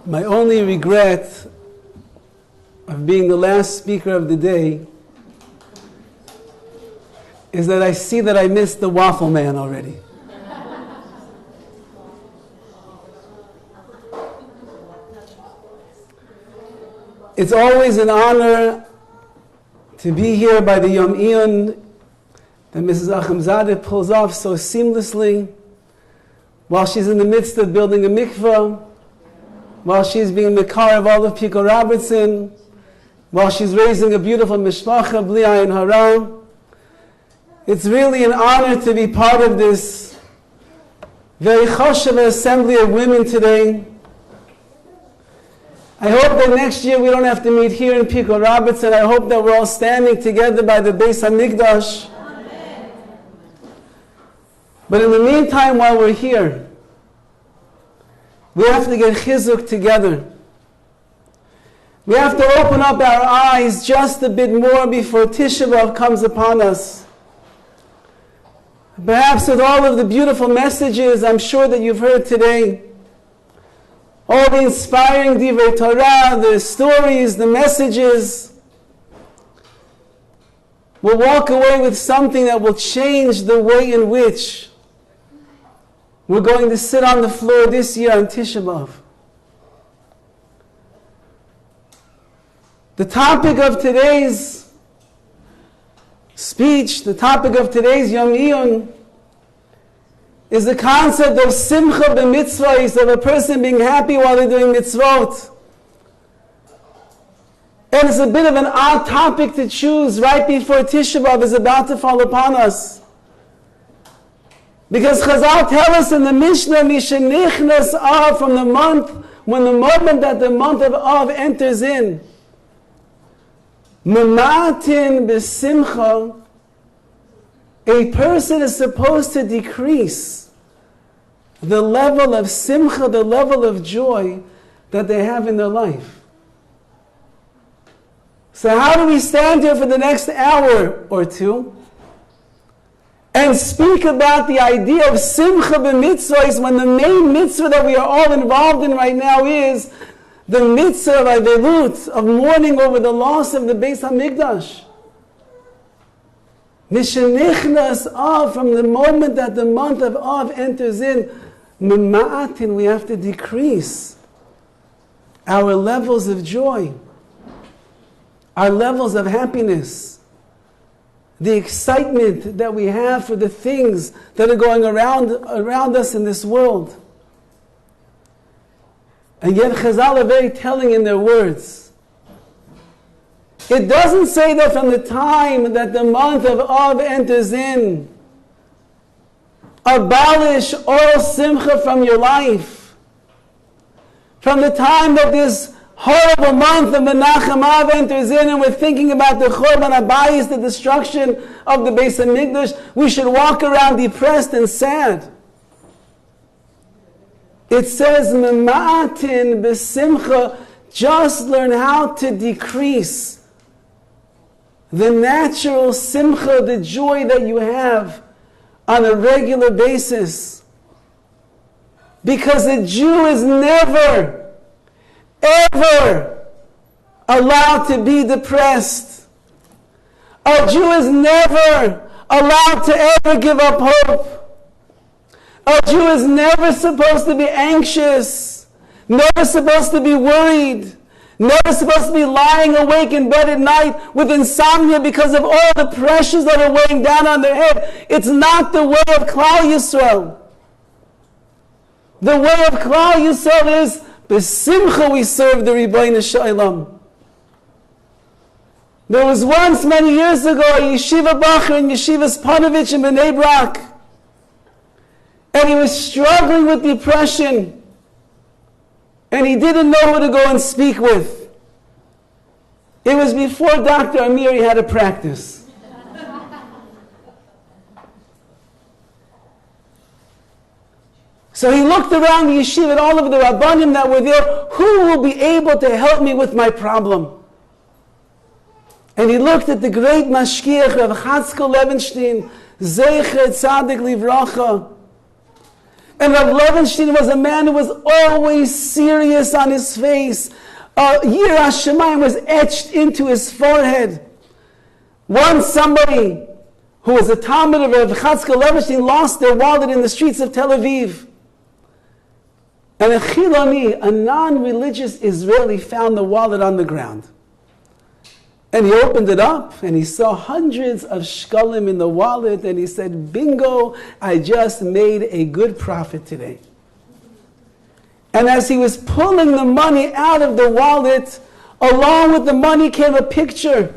My only regret of being the last speaker of the day is that I see that I missed the waffle man already. It's always an honor to be here by the IYUN that Mrs. Achemzadeh pulls off so seamlessly while she's in the midst of building a mikveh, while she's being the car of all of Pico Robertson, while she's raising a beautiful mishpacha, bli ayin hara. It's really an honor to be part of this very choshev assembly of women today. I hope that next year we don't have to meet here in Pico Robertson. I hope that we're all standing together by the Beis HaMikdash. Amen. But in the meantime, while we're here, we have to get chizuk together. We have to open up our eyes just a bit more before Tisha B'Av comes upon us. Perhaps with all of the beautiful messages I'm sure that you've heard today, all the inspiring divrei Torah, the stories, the messages, we'll walk away with something that will change the way in which we're going to sit on the floor this year on Tisha B'Av. The topic of today's speech, the topic of today's Yom IYUN, is the concept of Simcha b'mitzvahs, of a person being happy while they're doing mitzvot. And it's a bit of an odd topic to choose right before Tisha B'Av is about to fall upon us. Because Chazal tell us in the Mishnah, Mishenichnas Av, from the month, when the moment that the month of Av enters in, Mematin b'simcha, a person is supposed to decrease the level of simcha, the level of joy that they have in their life. So how do we stand here for the next hour or two and speak about the idea of simcha b'mitzvahs when the main mitzvah that we are all involved in right now is the mitzvah of avelut, of mourning over the loss of the Beis HaMikdash. Mishenichnas Av, from the moment that the month of Av enters in, Mema'atin, we have to decrease our levels of joy, our levels of happiness, the excitement that we have for the things that are going around us in this world. And yet Chazal are very telling in their words. It doesn't say that from the time that the month of Av enters in, abolish all simcha from your life. From the time that this horrible month of Menachem Av enters in and we're thinking about the Churban HaBayis, the destruction of the Beis HaMikdash, we should walk around depressed and sad. It says, Mema'atin b'simcha, just learn how to decrease the natural simcha, the joy that you have on a regular basis. Because a Jew is never, ever allowed to be depressed. A Jew is never allowed to ever give up hope. A Jew is never supposed to be anxious, never supposed to be worried, never supposed to be lying awake in bed at night with insomnia because of all the pressures that are weighing down on their head. It's not the way of Klal Yisrael. The way of Klal Yisrael is, b'simcha we serve the Ribono Shel Olam. There was once, many years ago, a yeshiva bacher in Yeshivas Panovich in Bnei Brak. And he was struggling with depression. And he didn't know who to go and speak with. It was before Dr. Amiri had a practice. So he looked around the yeshiva at all of the rabbanim that were there. Who will be able to help me with my problem? And he looked at the great mashkiach of Chatzkel Levenstein, Zecher Tzadik Livracha. And Rav Levenstein was a man who was always serious on his face. Yirah Shamayim was etched into his forehead. Once somebody who was a Talmud of Rav Chatzkel Levenstein lost their wallet in the streets of Tel Aviv. And a Chiloni, a non-religious Israeli, found the wallet on the ground. And he opened it up and he saw hundreds of shkalim in the wallet and he said, bingo, I just made a good profit today. And as he was pulling the money out of the wallet, along with the money came a picture.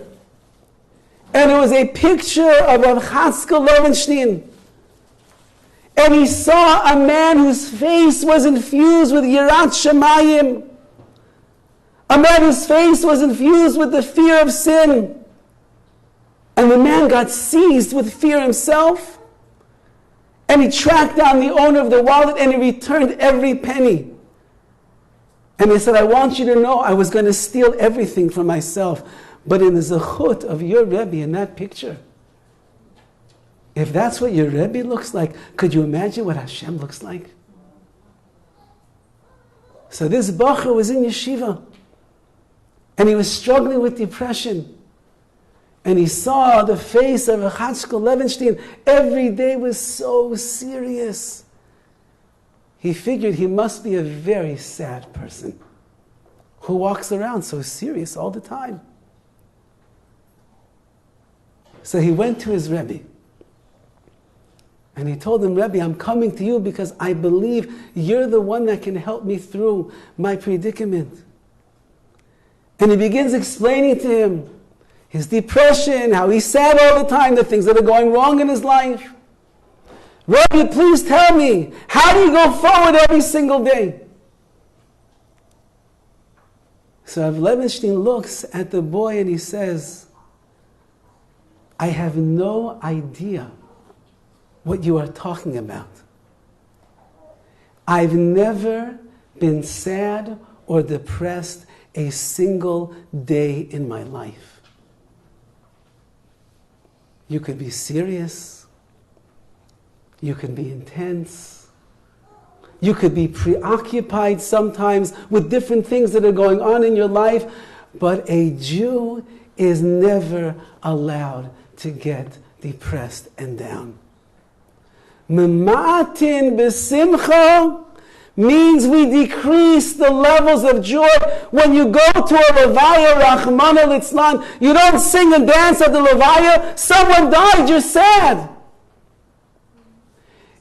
And it was a picture of Rav Chatzkel Levenstein. And he saw a man whose face was infused with Yirat Shamayim. A man whose face was infused with the fear of sin. And the man got seized with fear himself. And he tracked down the owner of the wallet and he returned every penny. And he said, I want you to know I was going to steal everything for myself. But in the zechut of your Rebbe in that picture, if that's what your Rebbe looks like, could you imagine what Hashem looks like? So this bacher was in yeshiva. And he was struggling with depression. And he saw the face of Chatzkel Levenstein. Every day was so serious. He figured he must be a very sad person who walks around so serious all the time. So he went to his Rebbe. And he told him, Rebbe, I'm coming to you because I believe you're the one that can help me through my predicament. And he begins explaining to him his depression, how he's sad all the time, the things that are going wrong in his life. Rabbi, please tell me, how do you go forward every single day? So Rav Levenstein looks at the boy and he says, I have no idea what you are talking about. I've never been sad or depressed a single day in my life. You could be serious. You can be intense. You could be preoccupied sometimes with different things that are going on in your life. But a Jew is never allowed to get depressed and down. Mema'atin b'simcha means we decrease the levels of joy. When you go to a levaya, Rahman al-Itzlan, you don't sing and dance at the levaya. Someone died, you're sad.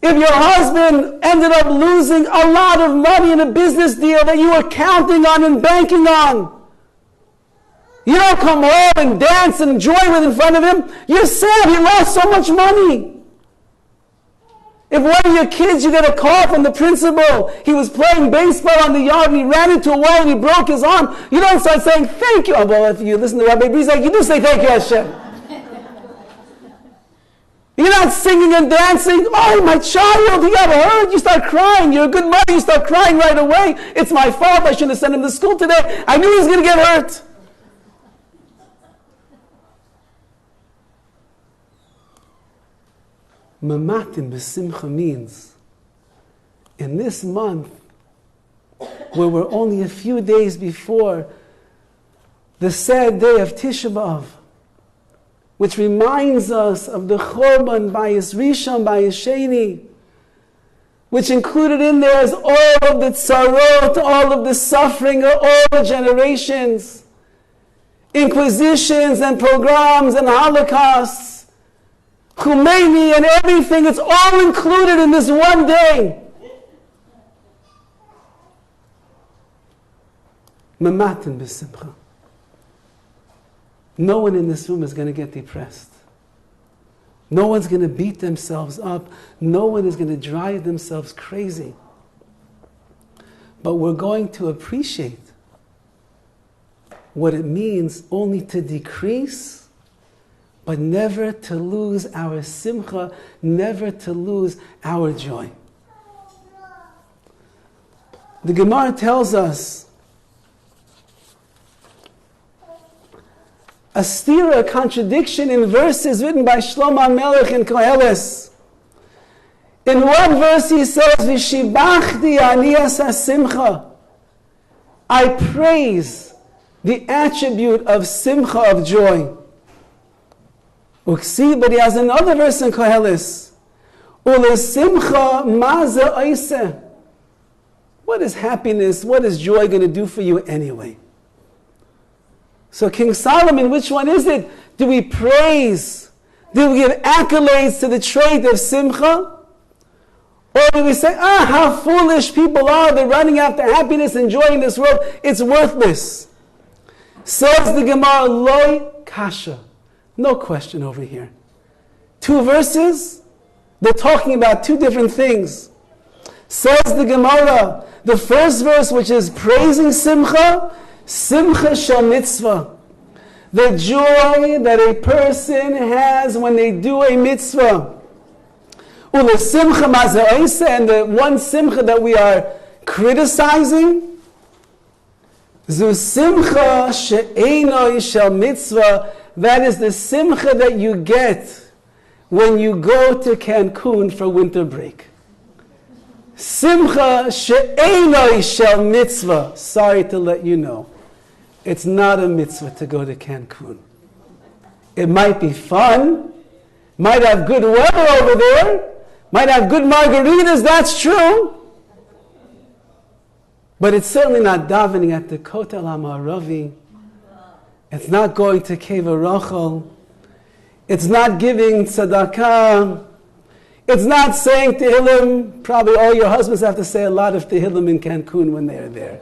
If your husband ended up losing a lot of money in a business deal that you were counting on and banking on, you don't come home and dance and enjoy with in front of him. You're sad, he lost so much money. If one of your kids, you get a call from the principal, he was playing baseball on the yard and he ran into a wall and he broke his arm, you don't start saying, thank you. Oh, well, if you listen to Rabbi Brizak, you do say, thank you, Hashem. You're not singing and dancing, oh, my child, he got hurt. You start crying. You're a good mother. You start crying right away. It's my fault. I shouldn't have sent him to school today. I knew he was going to get hurt. Mamatin b'simcha means, in this month, where we're only a few days before the sad day of Tisha B'Av, which reminds us of the Chorban Bayis Rishon, Bayis Sheni, which included in there is all of the tzarot, all of the suffering of all the generations, inquisitions and pogroms and holocausts, Khomeini and everything, it's all included in this one day. Mamatin b'simcha. No one in this room is going to get depressed. No one's going to beat themselves up. No one is going to drive themselves crazy. But we're going to appreciate what it means only to decrease, but never to lose our simcha, never to lose our joy. The Gemara tells us a stira, a contradiction in verses written by Shlomo HaMelech in Koheles. In one verse he says, V'shibachti ani asa simcha. I praise the attribute of simcha, of joy. Uksi, but he has another verse in Koheles. Ule simcha maze oise. What is happiness, what is joy going to do for you anyway? So King Solomon, which one is it? Do we praise? Do we give accolades to the trait of simcha? Or do we say, how foolish people are, they're running after happiness and joy in this world, it's worthless. Says the Gemara, Loi Kasha. No question over here. 2 verses, they're talking about 2 different things. Says the Gemara, the first verse, which is praising Simcha, Simcha shel mitzvah. The joy that a person has when they do a mitzvah. Ule simcha maze, and the one simcha that we are criticizing, zu simcha she'enoi shel mitzvah. That is the simcha that you get when you go to Cancun for winter break. Simcha she'enoi shel mitzvah. Sorry to let you know, it's not a mitzvah to go to Cancun. It might be fun, might have good weather over there, might have good margaritas, that's true. But it's certainly not davening at the Kotel HaMa'aravi. It's not going to Cave Rachel. It's not giving tzedakah. It's not saying Tehillim. Probably all your husbands have to say a lot of Tehillim in Cancun when they're there,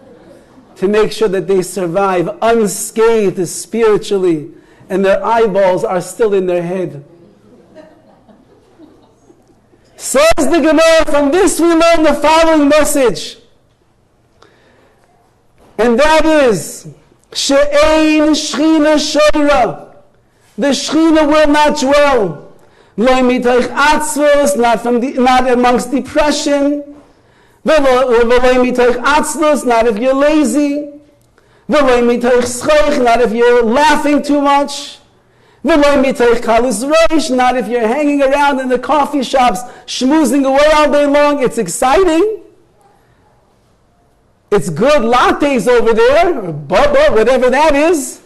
to make sure that they survive unscathed spiritually and their eyeballs are still in their head. Says the Gemara, from this we learn the following message. And that is, She'ein Shechina Shoira. The Shechina will not dwell. Lo mitoich atzvus, not amongst depression. V'lo mitoich atzvus, not if you're lazy. V'lo mitoich schoich, not if you're laughing too much. V'lo mitoich kalus roish, not if you're hanging around in the coffee shops, schmoozing away all day long. It's exciting. It's good lattes over there, or bubba, whatever that is.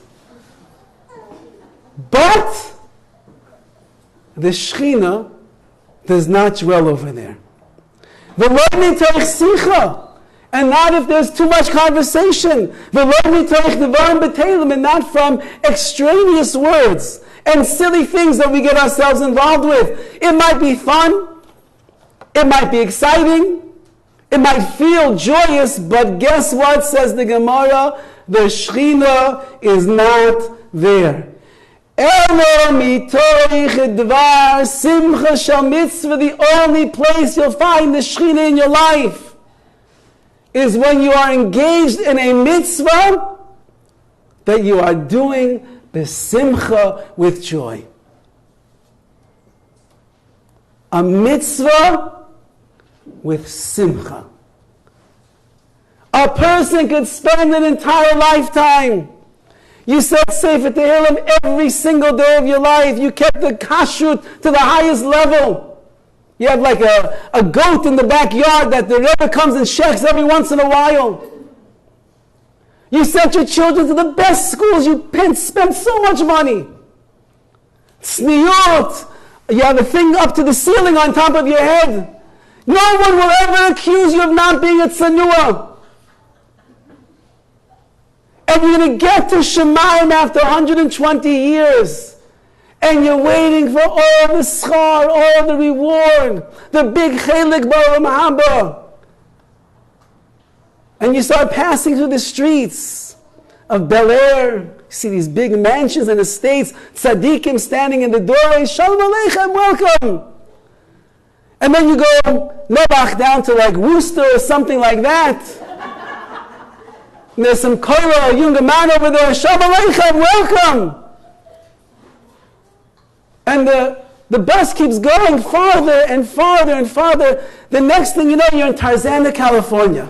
But the Shechina does not dwell over there. And not if there's too much conversation. And not from extraneous words and silly things that we get ourselves involved with. It might be fun. It might be exciting. It might feel joyous, but guess what, says the Gemara? The Shechina is not there. Simcha shel mitzvah, the only place you'll find the Shechina in your life is when you are engaged in a mitzvah that you are doing the Simcha with joy. A mitzvah with simcha. A person could spend an entire lifetime. You said Sefer Tehillim every single day of your life. You kept the kashrut to the highest level. You have like a goat in the backyard that the Rebbe comes and checks every once in a while. You sent your children to the best schools. You spent so much money. Tzniut. You have a thing up to the ceiling on top of your head. No one will ever accuse you of not being a tzanua. And you're going to get to Shemayim after 120 years. And you're waiting for all the schar, all the reward, the big chelik ba'olam haba. And you start passing through the streets of Bel Air. You see these big mansions and estates, tzaddikim standing in the doorway. Shalom aleichem, welcome. And then you go Nebach down to like Worcester or something like that. And there's some koira, a younger man over there. Shalom aleichem, welcome. And the bus keeps going farther and farther and farther. The next thing you know, you're in Tarzana, California.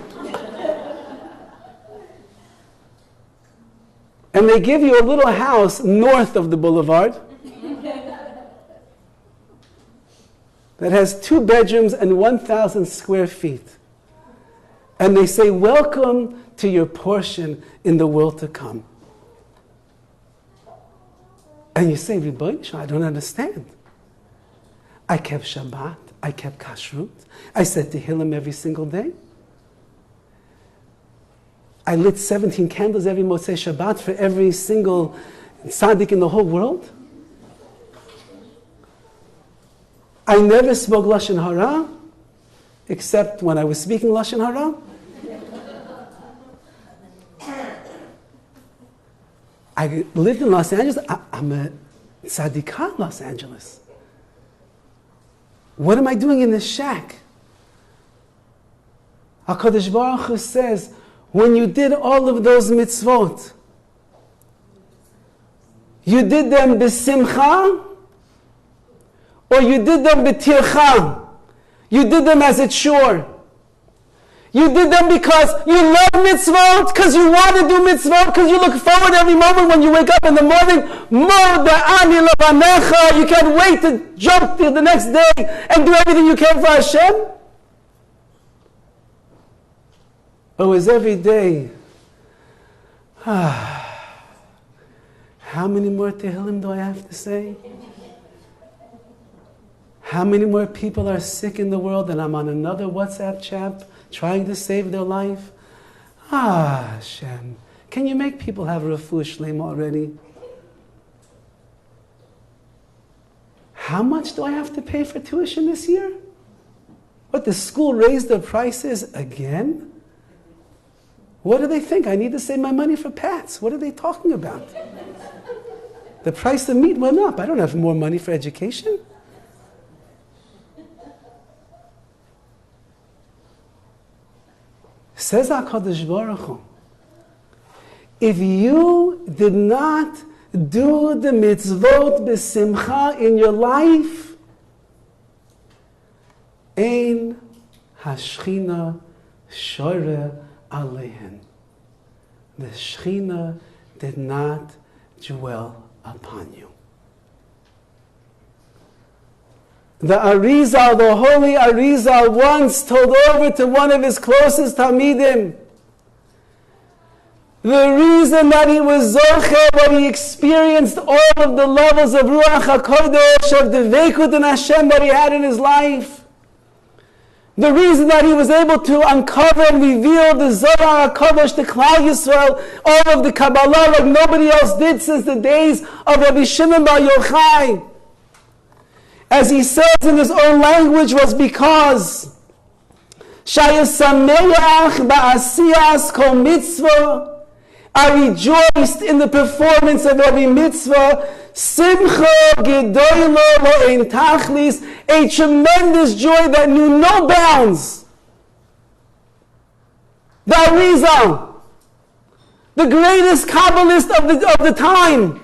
And they give you a little house north of the boulevard. that has 2 bedrooms and 1,000 square feet. And they say, welcome to your portion in the world to come. And you say, Rabbi, I don't understand. I kept Shabbat, I kept Kashrut, I said Tehillim every single day. I lit 17 candles every Motzei Shabbat for every single tzaddik in the whole world. I never spoke Lashon Hara, except when I was speaking Lashon Hara. I lived in Los Angeles. I'm a tzaddikah in Los Angeles. What am I doing in this shack? HaKadosh Baruch Hu says, when you did all of those mitzvot, you did them b'simcha, or you did them b'tircha. You did them as it's SHIUR. You did them because you love mitzvot, because you want to do mitzvot, because you look forward every moment when you wake up in the morning. You can't wait to jump till the next day and do everything you can for Hashem. It was every day. How many more Tehillim do I have to say? How many more people are sick in the world and I'm on another WhatsApp chat trying to save their life? Hashem, can you make people have refuah shleima already? How much do I have to pay for tuition this year? What, the school raised their prices again? What do they think? I need to save my money for Pats. What are they talking about? The price of meat went up. I don't have more money for education. Says HaKadosh Baruch Hu, if you did not do the mitzvot b'simcha in your life, ein hashchina shore alehen. The Shechina did not dwell upon you. The Arizal, the holy Arizal, once told over to one of his closest Talmidim, the reason that he was zocher, that he experienced all of the levels of Ruach HaKodesh, of the Veikut and Hashem that he had in his life, the reason that he was able to uncover and reveal the Zohar HaKodesh, the Klal Yisrael, all of the Kabbalah like nobody else did since the days of Rabbi Shimon Bar Yochai, as he says in his own language, was because Shayasameach ba'asiyas kol mitzvah, I rejoiced in the performance of every mitzvah, Simcha gedoylo lo ein tachlis, a tremendous joy that knew no bounds. The Arizal, the greatest Kabbalist of the time,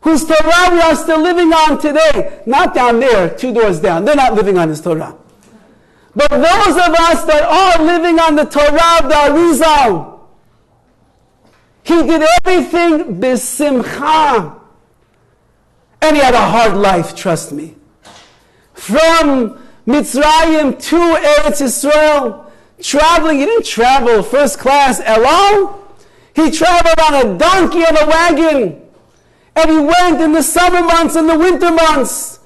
whose Torah we are still living on today. Not down there, 2 doors down. They're not living on his Torah. But those of us that are living on the Torah of the Arizal, he did everything b'simcha. And he had a hard life, trust me. From Mitzrayim to Eretz Yisrael, traveling, he didn't travel first class alone. He traveled on a donkey and a wagon. And he went in the summer months and the winter months.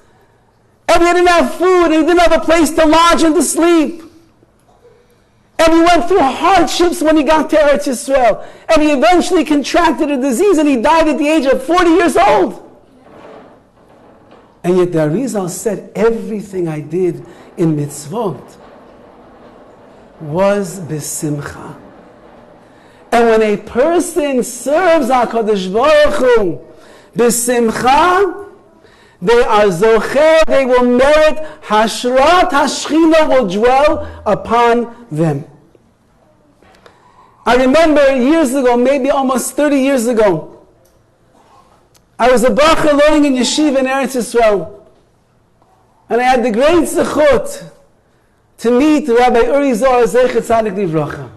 And he didn't have food, and he didn't have a place to lodge and to sleep. And he went through hardships when he got to Eretz Yisrael. And he eventually contracted a disease and he died at the age of 40 years old. And yet the Arizal said, everything I did in mitzvot was b'simcha. And when a person serves HaKadosh Baruch Hu b'simcha, they are zocher, they will merit, hashrat hashchina will dwell upon them. I remember years ago, maybe almost 30 years ago, I was a bacher learning in yeshiva in Eretz Yisrael, and I had the great zechut to meet Rabbi Uri Zohar Zecher Tzadik Livracha.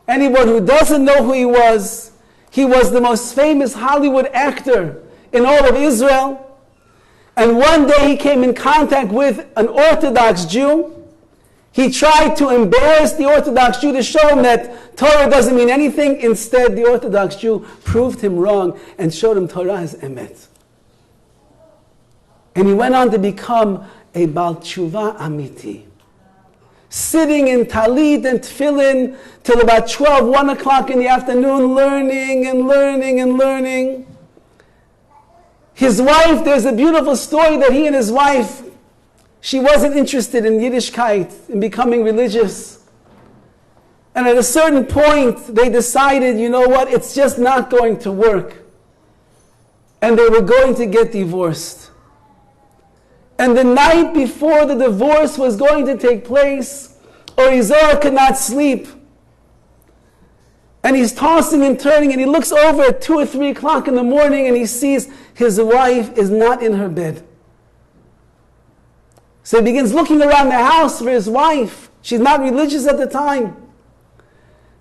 Anyone who doesn't know who he was the most famous Hollywood actor in all of Israel. And one day he came in contact with an Orthodox Jew. He tried to embarrass the Orthodox Jew to show him that Torah doesn't mean anything. Instead, the Orthodox Jew proved him wrong and showed him Torah is emet. And he went on to become a Baal Tshuva Amiti, sitting in talit and tefillin till about 12, 1 o'clock in the afternoon, learning and learning and learning. His wife, there's a beautiful story that he and his wife, she wasn't interested in Yiddishkeit, in becoming religious. And at a certain point, they decided, you know what, it's just not going to work. And they were going to get divorced. And the night before the divorce was going to take place, Orizor could not sleep. And he's tossing and turning, and he looks over at 2 or 3 o'clock in the morning, and he sees his wife is not in her bed. So he begins looking around the house for his wife. She's not religious at the time.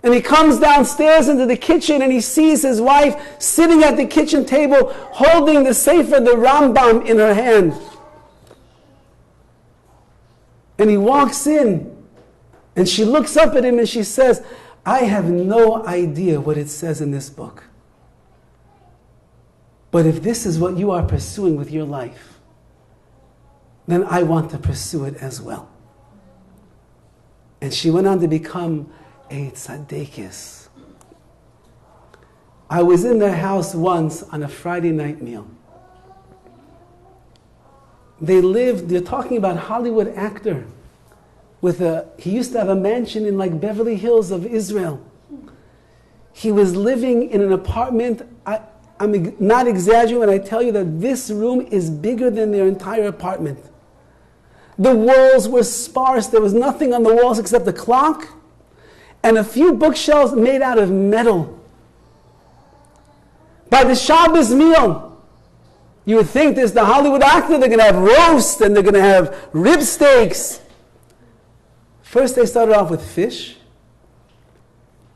And he comes downstairs into the kitchen, and he sees his wife sitting at the kitchen table, holding the Sefer, the Rambam, in her hand. And he walks in, and she looks up at him and she says, I have no idea what it says in this book. But if this is what you are pursuing with your life, then I want to pursue it as well. And she went on to become a tzaddikis. I was in their house once on a Friday night meal. They're talking about Hollywood actor. He used to have a mansion in like Beverly Hills of Israel. He was living in an apartment. I'm not exaggerating when I tell you that this room is bigger than their entire apartment. The walls were sparse. There was nothing on the walls except a clock and a few bookshelves made out of metal. By the Shabbos meal, you would think there's the Hollywood actor, they're going to have roast and they're going to have rib steaks. First they started off with fish,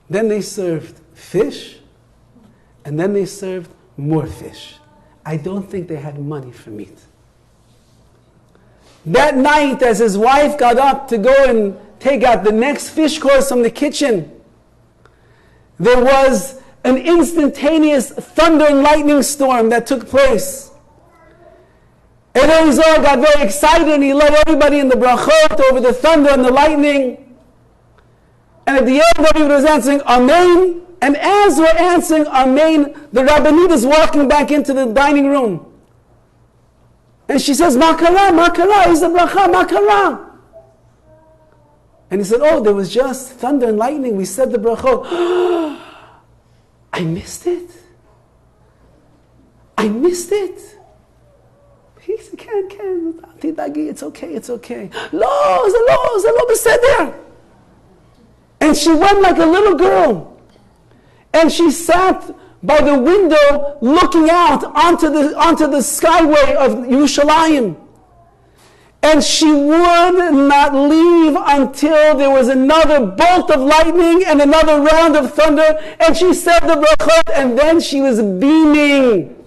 then they served fish, and then they served more fish. I don't think they had money for meat. That night, as his wife got up to go and take out the next fish course from the kitchen, there was an instantaneous thunder and lightning storm that took place. And Elazar got very excited and he led everybody in the brachot over the thunder and the lightning. And at the end, everybody was answering Amen. And as we're answering Amen, the Rabbanit is walking back into the dining room. And she says, Ma kara, is the bracha, ma kara. And he said, oh, there was just thunder and lightning. We said the brachot. I missed it. He said, it's okay. Lo, beseder. And she went like a little girl. And she sat by the window looking out onto the skyway of Yerushalayim. And she would not leave until there was another bolt of lightning and another round of thunder. And she said the brachot, and then she was beaming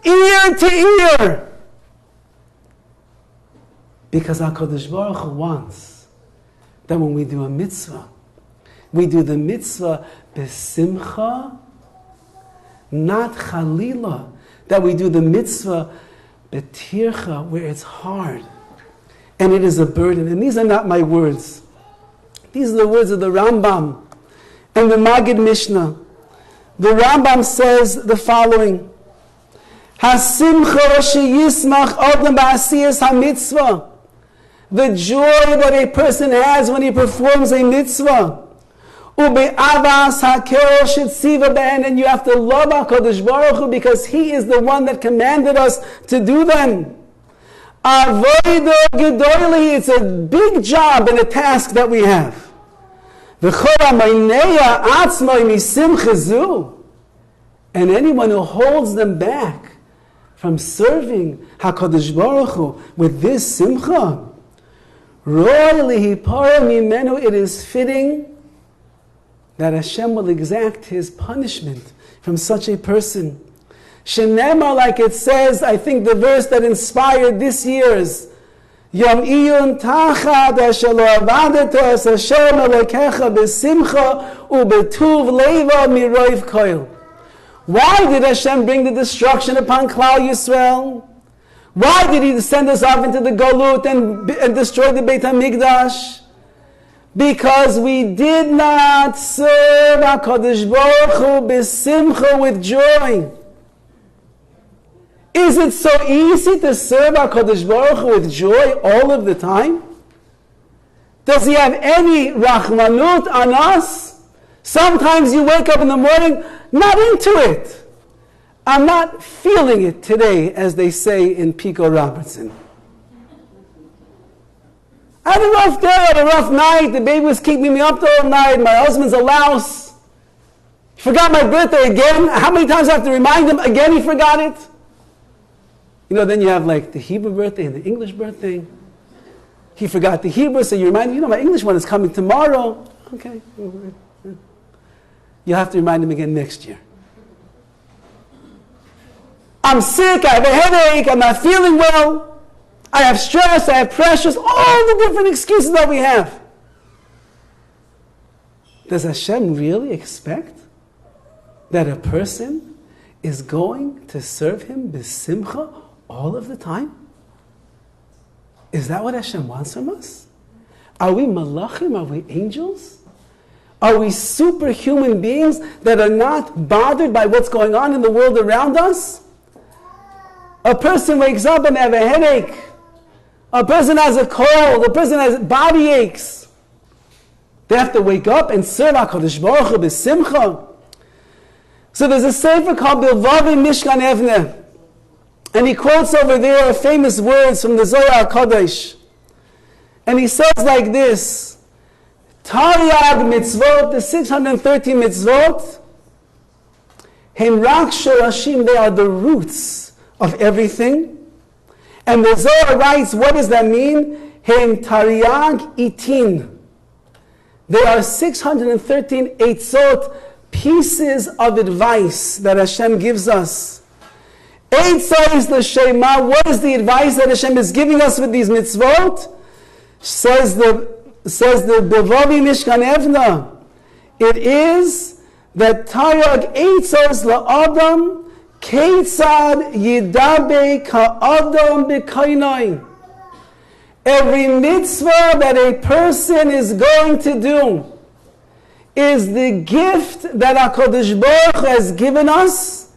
ear to ear. Because HaKadosh Baruch Hu wants that when we do a mitzvah, we do the mitzvah besimcha, not chalila. That we do the mitzvah betircha, where it's hard and it is a burden. And these are not my words. These are the words of the Rambam and the Magid Mishnah. The Rambam says the following: Hasimcha sheyismach odem ba'asiyas hamitzvah. The joy that a person has when he performs a mitzvah. Ube'avas hakel shetziva be'en, and you have to love HaKadosh Baruch Hu because He is the one that commanded us to do them. Avodah gedolah, it's a big job and a task that we have. V'chol ha'maineya atzmai misimcha zu, and anyone who holds them back from serving HaKadosh Baruch Hu with this simcha, it is fitting that Hashem will exact His punishment from such a person. Shenemar, like it says, I think the verse that inspired this year's Yom IYUN Tachad Asher Lo Avadeto Es Hashem Elokecha B'Simcha U'Betuv Leiva Miroiv Koil. Why did Hashem bring the destruction upon Klal Yisrael? Why did He send us off into the Galut and destroy the Beis HaMikdash? Because we did not serve HaKadosh Baruch Hu b'simcha, with joy. Is it so easy to serve HaKadosh Baruch Hu with joy all of the time? Does He have any rachmanut on us? Sometimes you wake up in the morning, not into it. I'm not feeling it today, as they say in Pico Robertson. I had a rough day, I had a rough night, the baby was keeping me up the whole night, my husband's a louse. He forgot my birthday again. How many times do I have to remind him again he forgot it? You know, then you have like the Hebrew birthday and the English birthday. He forgot the Hebrew, so you remind him, you know, my English one is coming tomorrow. Okay. You'll have to remind him again next year. I'm sick, I have a headache, I'm not feeling well, I have stress, I have pressures, all the different excuses that we have. Does Hashem really expect that a person is going to serve Him b'simcha all of the time? Is that what Hashem wants from us? Are we malachim? Are we angels? Are we superhuman beings that are not bothered by what's going on in the world around us? A person wakes up and have a headache. A person has a cold. A person has body aches. They have to wake up and serve HaKadosh Baruch Hu b'simcha. So there's a sefer called Bilvavi Mishkan Evne. And he quotes over there famous words from the Zohar HaKadosh. And he says like this: Taryag mitzvot, the 613 mitzvot, Hem rak shorashim, they are the roots of everything. And the Zohar writes, what does that mean? Hem taryag itin. There are 613 eitzot, pieces of advice that Hashem gives us. Eitzah is the Shema. What is the advice that Hashem is giving us with these mitzvot? Says the Bevavi Mishkan Evna. It is that Taryag eitzos la'adam Keitzad yidabe ka'adam b'kainai. Every mitzvah that a person is going to do is the gift that HaKadosh Baruch Hu has given us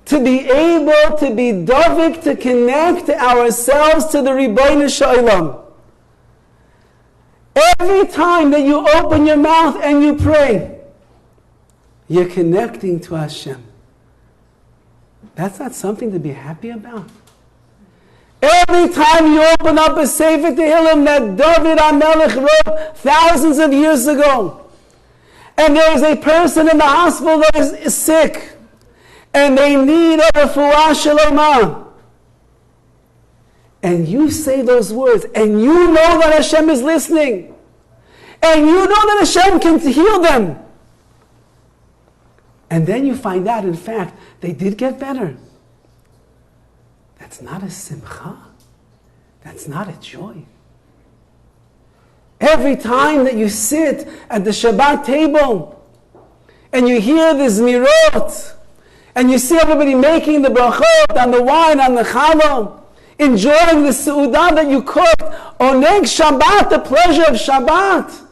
to be able to be Dovid, to connect ourselves to the Ribono Shel Olam. Every time that you open your mouth and you pray, you're connecting to Hashem. That's not something to be happy about. Every time you open up a Sefer Tehillim that Dovid HaMelech wrote thousands of years ago, and there is a person in the hospital that is sick, and they need a refuah shalomah, and you say those words, and you know that Hashem is listening, and you know that Hashem can heal them, and then you find out, in fact, they did get better. That's not a simcha. That's not a joy. Every time that you sit at the Shabbat table and you hear the zmirot and you see everybody making the brachot on the wine, on the challah, enjoying the seudah that you cooked, oneg Shabbat, the pleasure of Shabbat.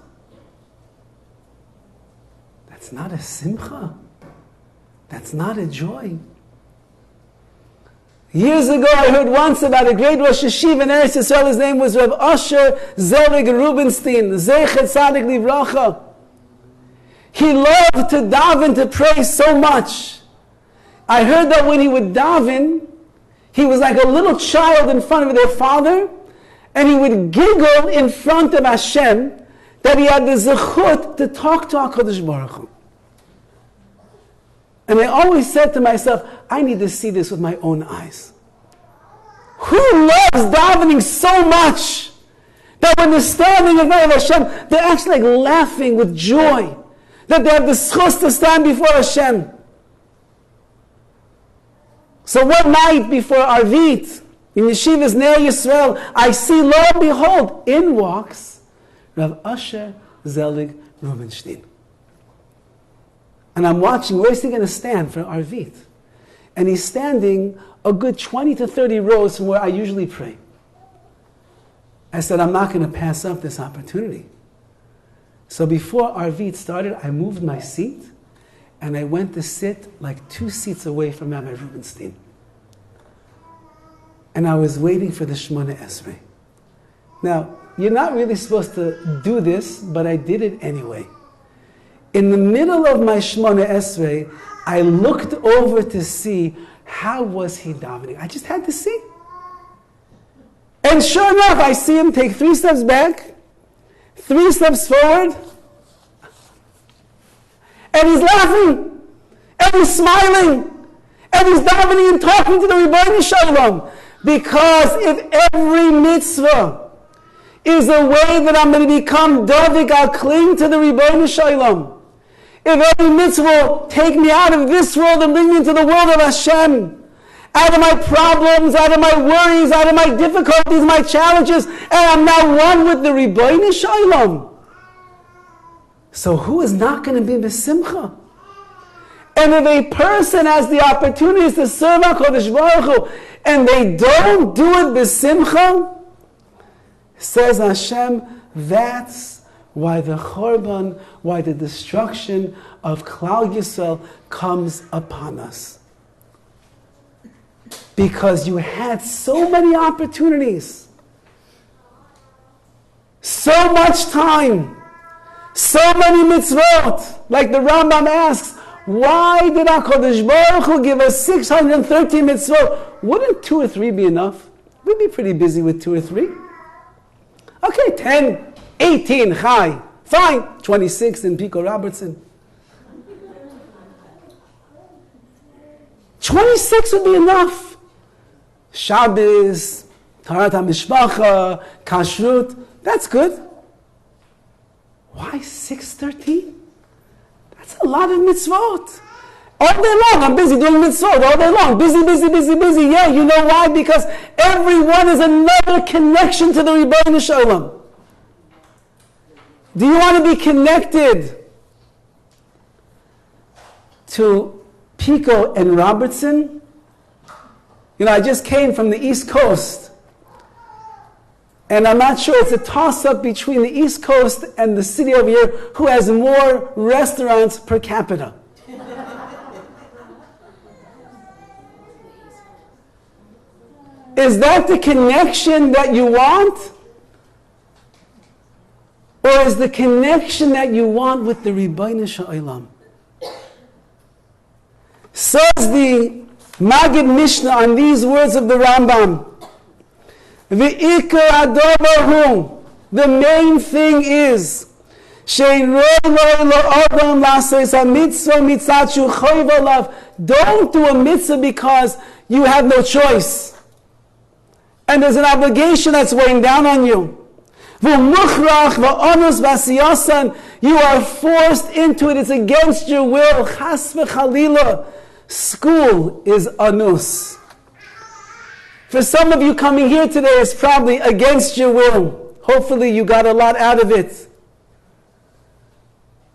That's not a simcha. That's not a joy. Years ago, I heard once about a great Rosh Yeshiva in Eretz Yisrael. His name was Rav Asher Zelig Rubinstein, Zeichet Tzadik Livracha. He loved to daven, to pray so much. I heard that when he would daven, he was like a little child in front of their father, and he would giggle in front of Hashem that he had the zechut to talk to HaKadosh Baruch Hu. And I always said to myself, I need to see this with my own eyes. Who loves davening so much that when they're standing in front of Hashem, they're actually like laughing with joy that they have the schus to stand before Hashem? So one night before Arvit, in Yeshivas Ner Yisrael, I see, lo and behold, in walks Rav Asher Zelig Rubenstein. And I'm watching, where's he going to stand for Arvit? And he's standing a good 20 to 30 rows from where I usually pray. I said, I'm not going to pass up this opportunity. So before Arvit started, I moved my seat and I went to sit like 2 seats away from Rabbi Rubenstein. And I was waiting for the Shemona Esrei. Now, you're not really supposed to do this, but I did it anyway. In the middle of my Shemona Esrei, I looked over to see how was he davening. I just had to see. And sure enough, I see him take 3 steps back, 3 steps forward, and he's laughing, and he's smiling, and he's davening and talking to the Ribbono Shel Olam. Because if every mitzvah is a way that I'm going to become Dovid, I'll cling to the Ribbono Shel Olam. If every mitzvah will take me out of this world and bring me into the world of Hashem, out of my problems, out of my worries, out of my difficulties, my challenges, and I'm now one with the Ribbono Shel Olam. So who is not going to be Simcha? And if a person has the opportunities to serve HaKadosh Baruch Hu, and they don't do it b'simcha, says Hashem, that's why the Chorban, why the destruction of Klal Yisrael comes upon us. Because you had so many opportunities, so much time, so many mitzvot, like the Rambam asks, why did HaKadosh Baruch Hu give us 613 mitzvot? Wouldn't 2 or 3 be enough? We'd be pretty busy with 2 or 3. Okay, 10, 18, Chai. Fine. 26 in Pico Robertson. 26 would be enough. Shabbos, Taharat HaMishpacha, Kashrut. That's good. Why 613? That's a lot of mitzvot. All day long, I'm busy doing mitzvot. All day long, busy, busy, busy, busy. Yeah, you know why? Because everyone is another connection to the Ribbono Shel Olam. Do you want to be connected to Pico and Robertson? You know, I just came from the East Coast. And I'm not sure, it's a toss-up between the East Coast and the city over here who has more restaurants per capita. Is that the connection that you want? Or is the connection that you want with the Ribbono Shel Olam? Says the Maggid Mishnah on these words of the Rambam. The main thing is don't do a mitzvah because you have no choice. And there's an obligation that's weighing down on you. You are forced into it. It's against your will. Chas v'chalila. School is anus. For some of you coming here today, it's probably against your will. Hopefully you got a lot out of it.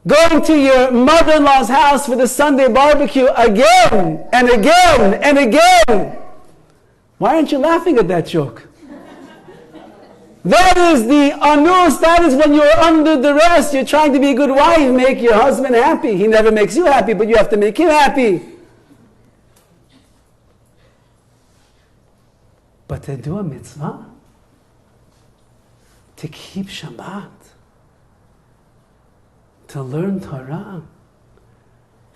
Going to your mother-in-law's house for the Sunday barbecue again and again and again. Why aren't you laughing at that joke? That is the anus. That is when you're under duress. You're trying to be a good wife, make your husband happy. He never makes you happy, but you have to make him happy. But to do a mitzvah, to keep Shabbat, to learn Torah,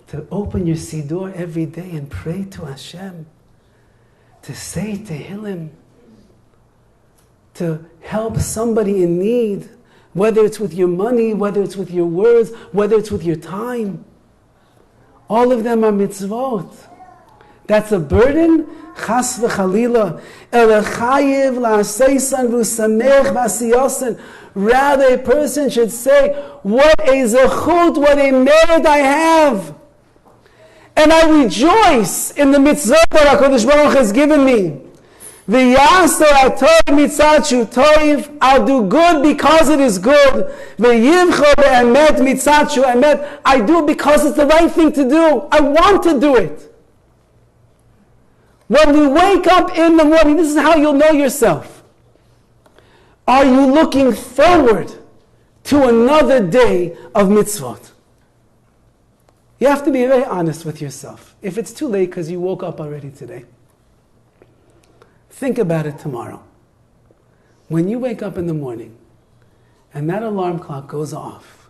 to open your Siddur every day and pray to Hashem, to say Tehillim, to help somebody in need, whether it's with your money, whether it's with your words, whether it's with your time. All of them are mitzvot. That's a burden. Chas v'chalila. Elechayev la'aseisan v'usamech v'asiyosan. Rather, a person should say, what a zechut, what a merit I have. And I rejoice in the mitzvah that HaKadosh Baruch has given me. V'yaseh atov mitzad shu toiv. I'll do good because it is good. V'yivcho be'emet mitzad shu emet. I do it because it's the right thing to do. I want to do it. When we wake up in the morning, this is how you'll know yourself. Are you looking forward to another day of mitzvot? You have to be very honest with yourself. If it's too late because you woke up already today, think about it tomorrow. When you wake up in the morning and that alarm clock goes off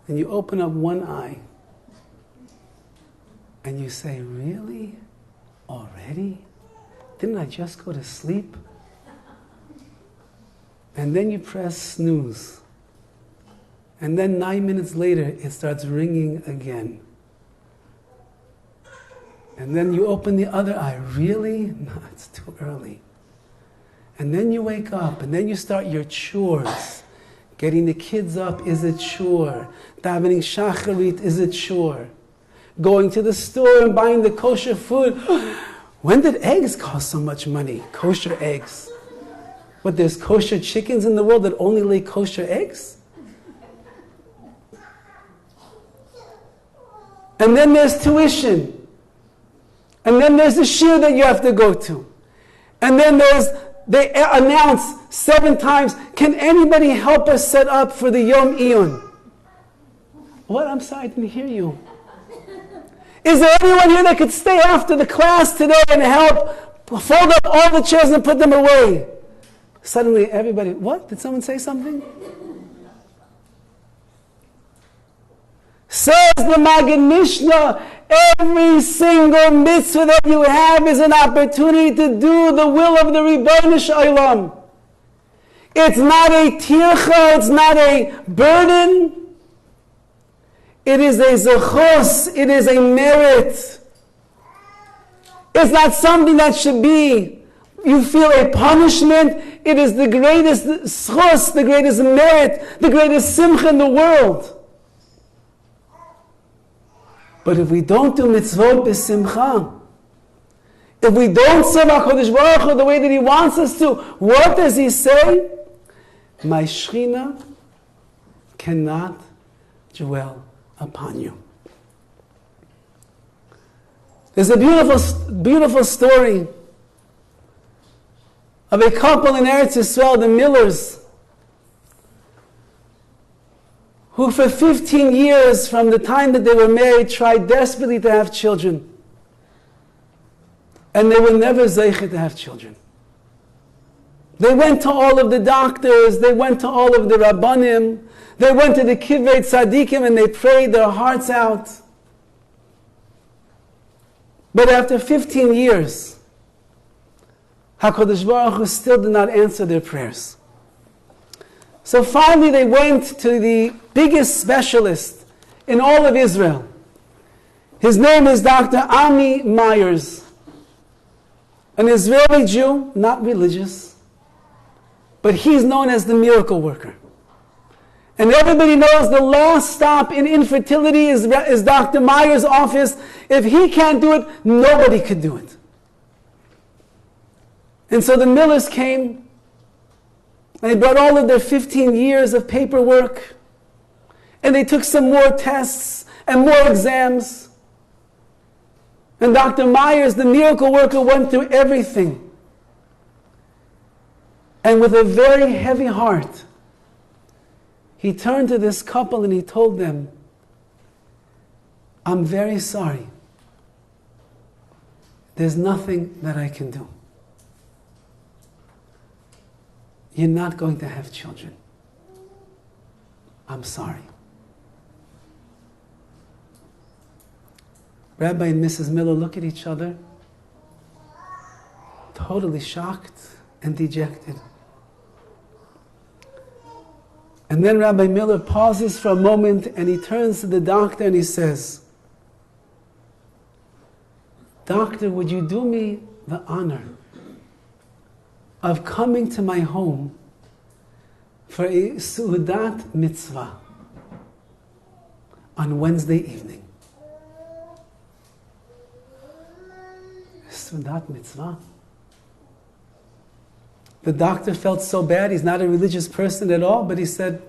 and you open up one eye and you say, really? Already? Didn't I just go to sleep? And then you press snooze. And then 9 minutes later, it starts ringing again. And then you open the other eye. Really? No, it's too early. And then you wake up, and then you start your chores. Getting the kids up is a chore. Davening shacharit is a chore. Going to the store and buying the kosher food. When did eggs cost so much money? Kosher eggs. But there's kosher chickens in the world that only lay kosher eggs? And then there's tuition. And then there's the SHIUR that you have to go to. And then they announce 7 times, can anybody help us set up for the Yom IYUN? What? I'm sorry, I didn't hear you. Is there anyone here that could stay after the class today and help fold up all the chairs and put them away? Suddenly everybody, what? Did someone say something? Says the Maggid Mishnah, every single mitzvah that you have is an opportunity to do the will of the Ribono Shel Olam. It's not a tircha, it's not a burden. It is a zechus, it is a merit. It's not something that should be, you feel a punishment. It is the greatest zechus, the greatest merit, the greatest simcha in the world. But if we don't do mitzvot b'simcha, if we don't serve HaKadosh Baruch Hu the way that He wants us to, what does He say? My Shechina cannot dwell upon you. There's a beautiful story of a couple in Eretz Yisrael, the Millers, who for 15 years from the time that they were married tried desperately to have children. And they were never zeicha to have children. They went to all of the doctors, they went to all of the rabbanim, they went to the kivrei tzadikim and they prayed their hearts out. But after 15 years, HaKadosh Baruch Hu still did not answer their prayers. So finally they went to the biggest specialist in all of Israel. His name is Dr. Ami Myers, an Israeli Jew, not religious, but he's known as the miracle worker. And everybody knows the last stop in infertility is Dr. Myers' office. If he can't do it, nobody could do it. And so the Millers came, and they brought all of their 15 years of paperwork, and they took some more tests and more exams. And Dr. Myers, the miracle worker, went through everything. And with a very heavy heart, he turned to this couple and he told them, I'm very sorry. There's nothing that I can do. You're not going to have children. I'm sorry. Rabbi and Mrs. Miller look at each other, totally shocked and dejected. And then Rabbi Miller pauses for a moment and he turns to the doctor and he says, Doctor, would you do me the honor of coming to my home for a Su'udat mitzvah on Wednesday evening? Sudat mitzvah. The doctor felt so bad. He's not a religious person at all, but he said,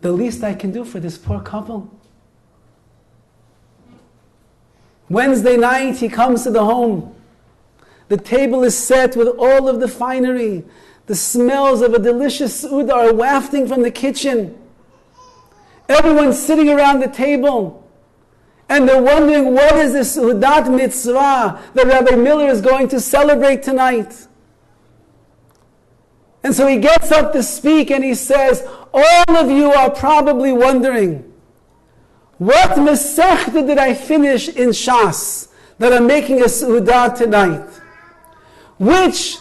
the least I can do for this poor couple. Wednesday night, he comes to the home. The table is set with all of the finery. The smells of a delicious Suda are wafting from the kitchen. Everyone's sitting around the table. And they're wondering, what is this Sudat mitzvah that Rabbi Miller is going to celebrate tonight? And so he gets up to speak and he says, all of you are probably wondering, what Masechta did I finish in Shas that I'm making a Suda tonight? Which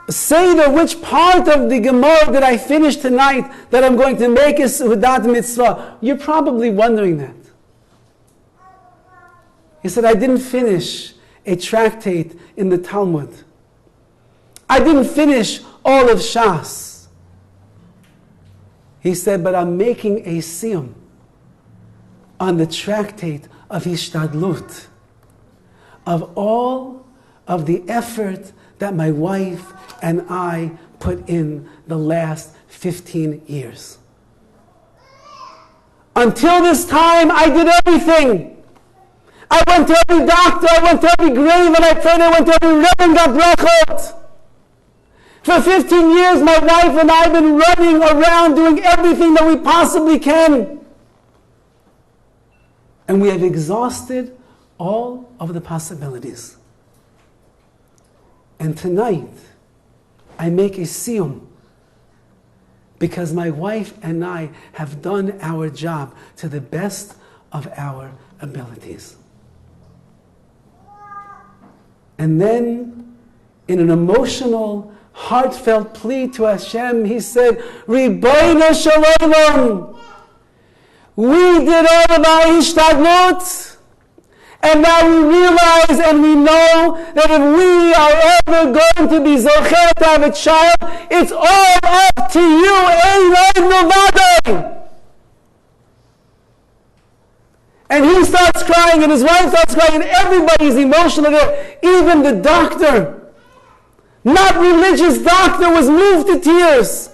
Seder, which part of the Gemara did I finish tonight that I'm going to make a Sudat mitzvah? You're probably wondering that. He said, I didn't finish a tractate in the Talmud. I didn't finish all of Shas. He said, but I'm making a siyum on the tractate of Hishtadlut, of all of the effort that my wife and I put in the last 15 years. Until this time, I did everything. I went to every doctor, I went to every grave, and I prayed, I went to every rebbe and got brachot. For 15 years, my wife and I have been running around doing everything that we possibly can. And we have exhausted all of the possibilities. And tonight, I make a siyum because my wife and I have done our job to the best of our abilities. And then, in an emotional, heartfelt plea to Hashem, he said, Ribono shel olam, we did all of our hishtadlut, and now we realize and we know that if we are ever going to be zocher to have a child, it's all up to you, ein od milvado. And he starts crying, and his wife starts crying, and everybody's emotional there. Even the doctor, not religious doctor, was moved to tears.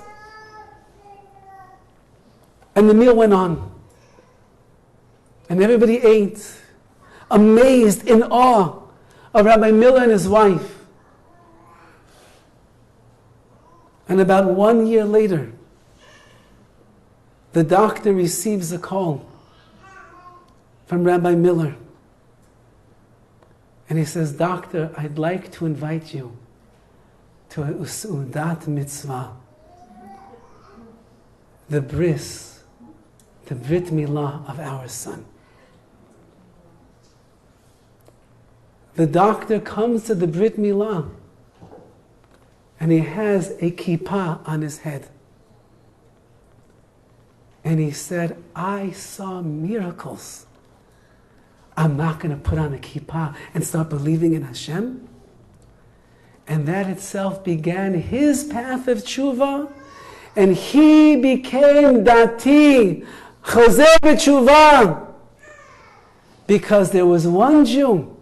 And the meal went on. And everybody ate, amazed, in awe of Rabbi Miller and his wife. And about 1 year later, the doctor receives a call from Rabbi Miller. And he says, Doctor, I'd like to invite you to a Sudat mitzvah, the bris, the Brit Milah of our son. The doctor comes to the Brit Milah and he has a kippah on his head. And he said, I saw miracles. I'm not going to put on a kippah and start believing in Hashem. And that itself began his path of tshuva, and he became dati, chazer b'tshuva, because there was one Jew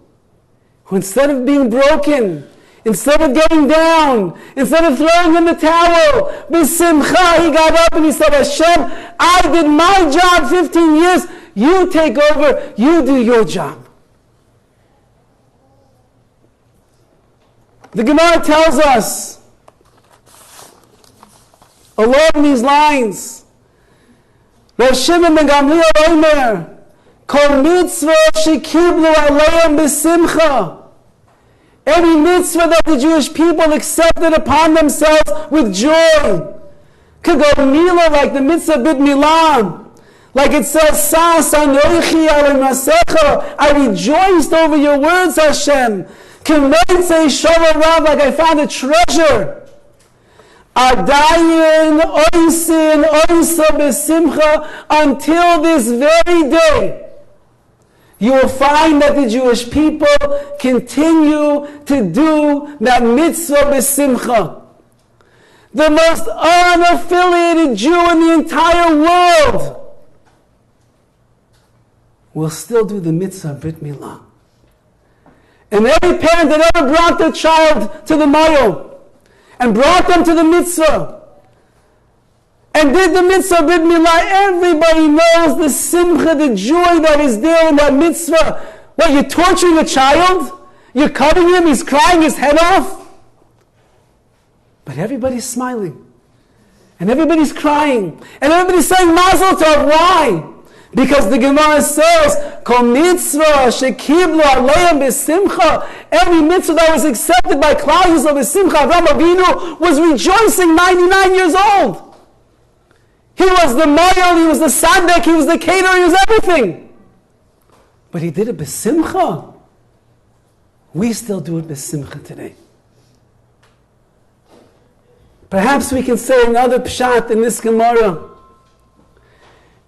who, instead of being broken, instead of getting down, instead of throwing in the towel, b'simcha, he got up and he said, Hashem, I did my job 15 years, you take over, you do your job. The Gemara tells us, along these lines, Rav Shimon ben Gamliel Omer, Kol mitzvah shekiblu aleim b'simcha. Every mitzvah that the Jewish people accepted upon themselves with joy. Could go milah, like the mitzvah bit milah. Like it says, Sas anoichi al masecha, I rejoiced over your words, Hashem. K'metzei shomer rav, like I found a treasure. Adayin oisin oisa b'simcha, until this very day. You will find that the Jewish people continue to do that mitzvah b'simcha. The most unaffiliated Jew in the entire world will still do the mitzvah Brit Milah. And every parent that ever brought their child to the mayo and brought them to the mitzvah and did the mitzvah brit milah, everybody knows the simcha, the joy that is there in that mitzvah. What, you're torturing a child? You're cutting him, he's crying his head off? But everybody's smiling. And everybody's crying. And everybody's saying Mazel Tov. Why? Because the Gemara says, Kol mitzvah shekiblu aleim b'simcha. Every mitzvah that was accepted by Klal Yisrael b'simcha, Avraham Avinu was rejoicing, 99 years old. He was the Moyel, he was the Sadek, he was the caterer, he was everything. But he did it b'simcha. We still do it b'simcha today. Perhaps we can say another pshat in this Gemara.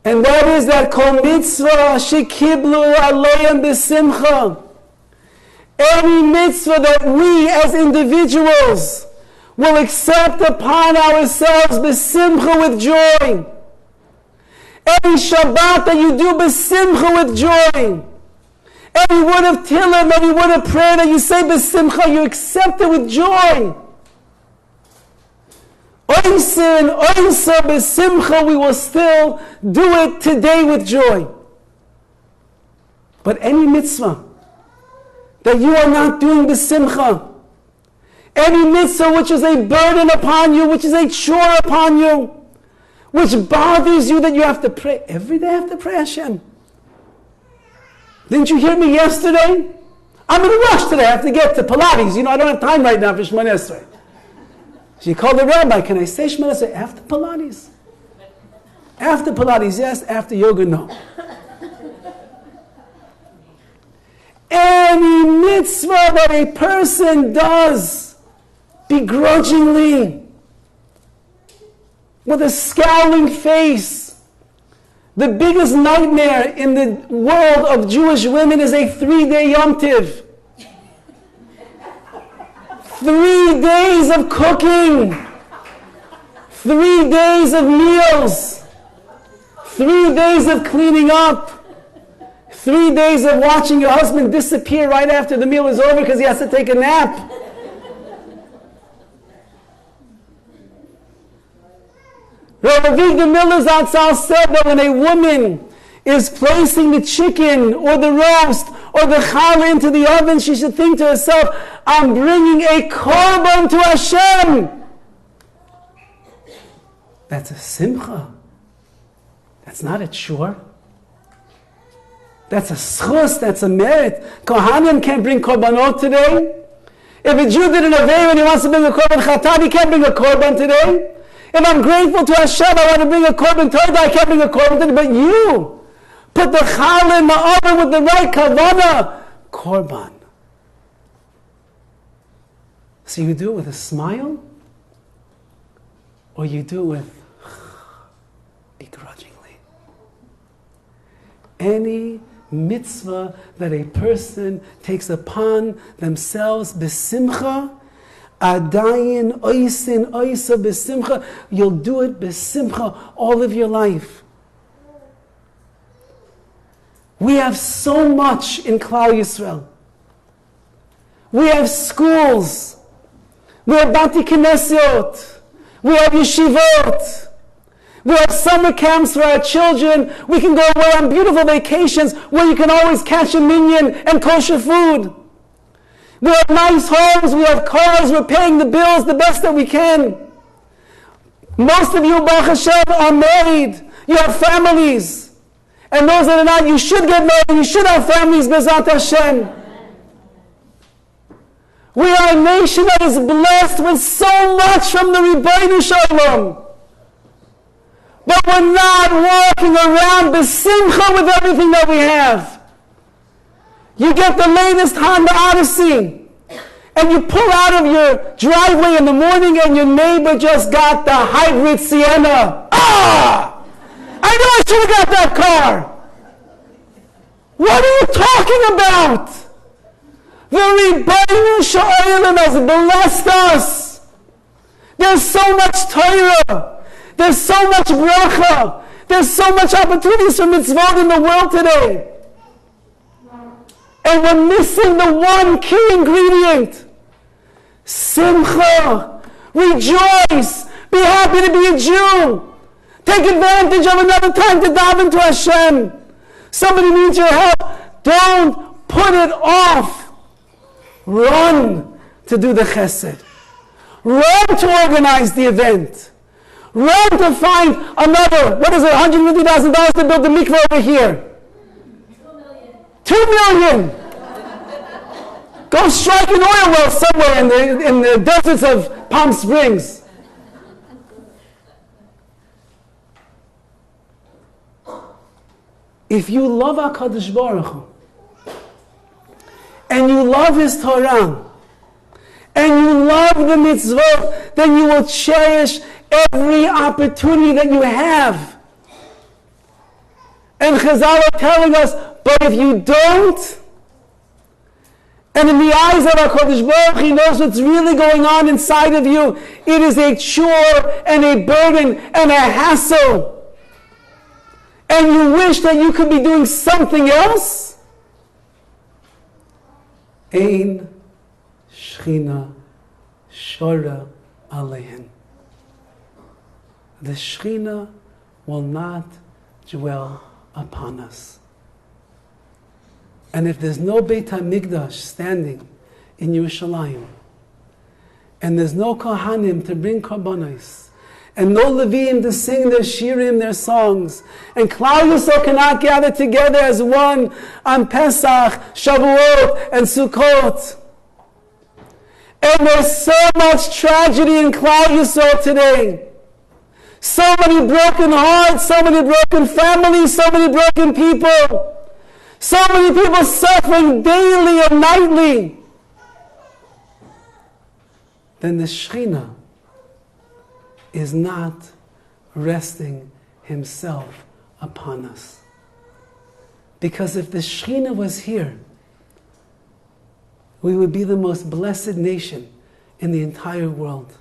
And that is that kol mitzvah shekiblu aleim b'simcha. Any mitzvah that we as individuals will accept upon ourselves b'simcha, with joy. Every Shabbat that you do b'simcha, with joy. Every word of Tehillim, every word of prayer that you say b'simcha, you accept it with joy. Oiser and oiser b'simcha, we will still do it today with joy. But any mitzvah that you are not doing b'simcha, any mitzvah which is a burden upon you, which is a chore upon you, which bothers you, that you have to pray every day, have to pray Hashem. Didn't you hear me yesterday? I'm in a rush today. I have to get to Pilates. I don't have time right now for Shemona Esrei. She called the rabbi. Can I say Shemona Esrei after Pilates? After Pilates, yes. After yoga, no. Any mitzvah that a person does begrudgingly, with a scowling face. The biggest nightmare in the world of Jewish women is a 3-day Yom Tiv. 3 days of cooking. 3 days of meals. 3 days of cleaning up. 3 days of watching your husband disappear right after the meal is over because he has to take a nap. Rabbi the Miller Zatzal said that when a woman is placing the chicken or the roast or the challah into the oven, she should think to herself, I'm bringing a korban to Hashem. That's a simcha. That's not a chore. That's a schus, that's a merit. Kohanim can't bring korbanot today. If a Jew did an avei and he wants to bring a korban chatan, he can't bring a korban today. If I'm grateful to Hashem, I want to bring a korban todah, I can't bring a korban today. But you put the challah in the oven with the right kavanah, korban. So you do it with a smile, or you do it with begrudgingly. Any mitzvah that a person takes upon themselves b'simcha, adayin oisin oisa b'simcha, you'll do it b'simcha all of your life. We have so much in Klal Yisrael. We have schools. We have Bati Knesiot. We have yeshivot. We have summer camps for our children. We can go away on beautiful vacations where you can always catch a minyan and kosher food. We have nice homes. We have cars. We're paying the bills the best that we can. Most of you, Baruch Hashem, are married. You have families. And those that are not, you should get married. You should have families, Bezat Hashem. We are a nation that is blessed with so much from the Ribbono Shel Olam. But we're not walking around b'simcha with everything that we have. You get the latest Honda Odyssey, and you pull out of your driveway in the morning, and your neighbor just got the hybrid Sienna. Ah! I know I should have got that car. What are you talking about? The Ribbono Shel Olam has blessed us. There's so much Torah. There's so much bracha. There's so much opportunities for mitzvot in the world today. And we're missing the one key ingredient. Simcha. Rejoice. Be happy to be a Jew. Take advantage of another time to daven to Hashem. Somebody needs your help. Don't put it off. Run to do the chesed. Run to organize the event. Run to find another, $150,000 to build the mikveh over here. 2 million. Go strike an oil well somewhere in the deserts of Palm Springs. If you love HaKadosh Baruch Hu, and you love His Torah, and you love the mitzvot, then you will cherish every opportunity that you have. And Chazal are telling us, but if you don't, and in the eyes of HaKadosh Baruch Hu, He knows what's really going on inside of you, it is a chore and a burden and a hassle. And you wish that you could be doing something else? Ein Shechina Shora Aleihen. The Shechina will not dwell upon us. And if there's no Beis HaMikdash standing in Yerushalayim, and there's no Kohanim to bring korbanos, and no Levim to sing their shirim, their songs, and Klal Yisrael cannot gather together as one on Pesach, Shavuot, and Sukkot. And there's so much tragedy in Klal Yisrael today. So many broken hearts, so many broken families, so many broken people. So many people suffering daily and nightly. Then the Shechina is not resting Himself upon us. Because if the Shechina was here, we would be the most blessed nation in the entire world.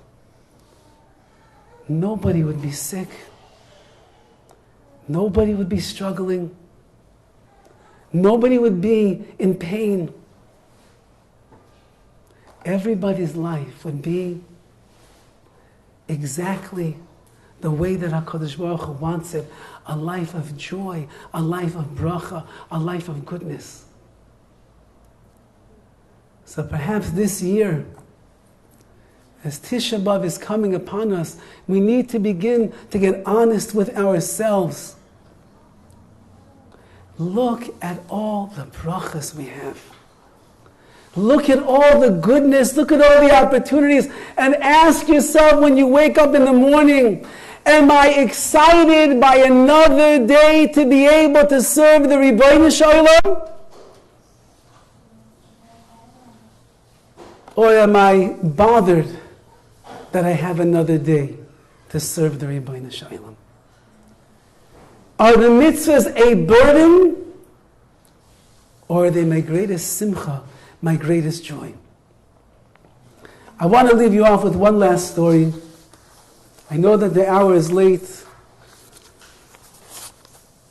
Nobody would be sick. Nobody would be struggling. Nobody would be in pain. Everybody's life would be exactly the way that HaKadosh Baruch Hu wants it. A life of joy, a life of bracha, a life of goodness. So perhaps this year, as Tisha B'Av is coming upon us, we need to begin to get honest with ourselves. Look at all the brachas we have. Look at all the goodness, look at all the opportunities, and ask yourself when you wake up in the morning, am I excited by another day to be able to serve the Ribbono Shel Olam? Or am I bothered that I have another day to serve the Ribbono Shel Olam? Are the mitzvahs a burden, or are they my greatest simcha, my greatest joy? I want to leave you off with one last story. I know that the hour is late,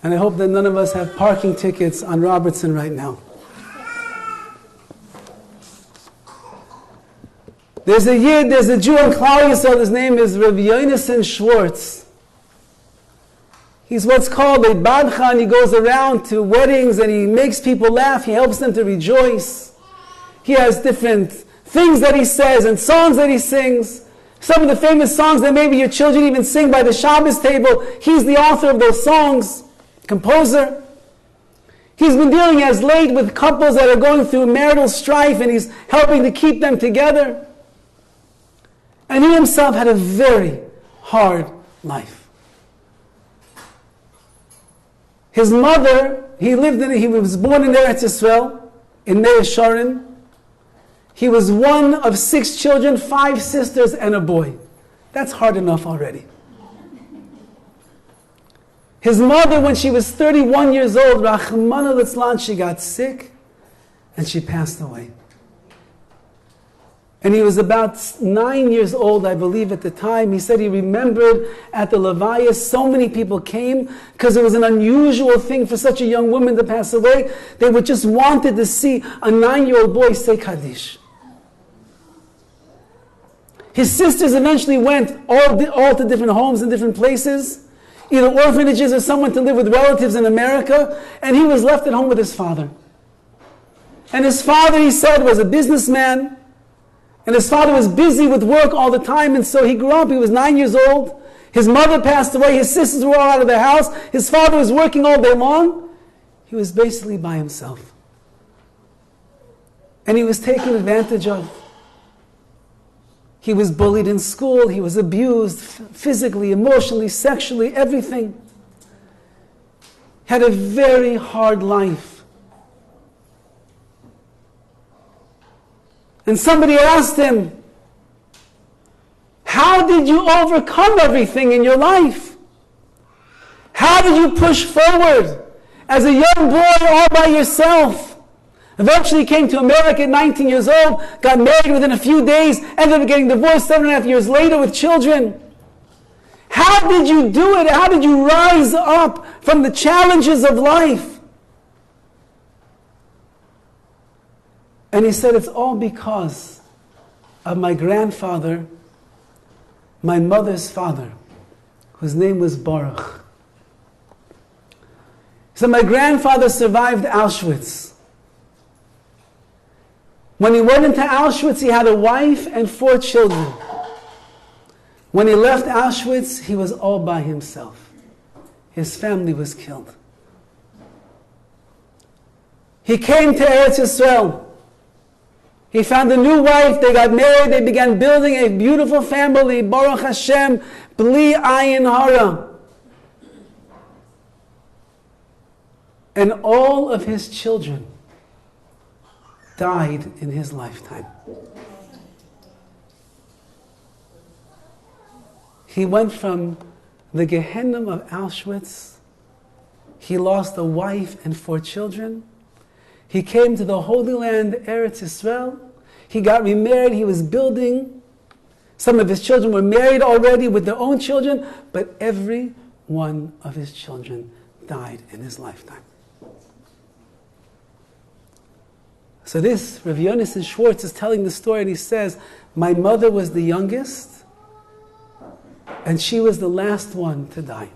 and I hope that none of us have parking tickets on Robertson right now. There's a Yid, there's a Jew in Klal Yisrael, his name is Rabbi Yonason Schwartz. He's what's called a badchan. He goes around to weddings and he makes people laugh. He helps them to rejoice. He has different things that he says and songs that he sings. Some of the famous songs that maybe your children even sing by the Shabbos table, he's the author of those songs, composer. He's been dealing as late with couples that are going through marital strife, and he's helping to keep them together. And he himself had a very hard life. His mother, he was born in Eretz Yisrael, in Meir Sharon. He was one of 6 children, 5 sisters and a boy. That's hard enough already. His mother, when she was 31 years old, Rachmana litzlan, she got sick and she passed away. And he was about 9 years old, I believe, at the time. He said he remembered at the Levaya, so many people came because it was an unusual thing for such a young woman to pass away. They would just wanted to see a 9-year-old boy say Kaddish. His sisters eventually went all to different homes in different places, either orphanages or someone to live with relatives in America, and he was left at home with his father. And his father, he said, was a businessman. And his father was busy with work all the time, and so he grew up. He was 9 years old. His mother passed away. His sisters were all out of the house. His father was working all day long. He was basically by himself. And he was taken advantage of. He was bullied in school. He was abused physically, emotionally, sexually, everything. Had a very hard life. And somebody asked him, how did you overcome everything in your life? How did you push forward as a young boy all by yourself? Eventually came to America at 19 years old, got married within a few days, ended up getting divorced 7.5 years later with children. How did you do it? How did you rise up from the challenges of life? And he said, it's all because of my grandfather, my mother's father, whose name was Baruch. He said, my grandfather survived Auschwitz. When he went into Auschwitz, he had a wife and 4 children. When he left Auschwitz, he was all by himself. His family was killed. He came to Eretz Yisrael. He found a new wife, they got married, they began building a beautiful family, Baruch Hashem, Bli Ayin Hara. And all of his children died in his lifetime. He went from the Gehenna of Auschwitz, he lost a wife and 4 children. He came to the Holy Land, Eretz Yisrael. He got remarried. He was building. Some of his children were married already with their own children, but every one of his children died in his lifetime. So this, Rav Yonason Schwartz is telling the story, and he says, my mother was the youngest, and she was the last one to die.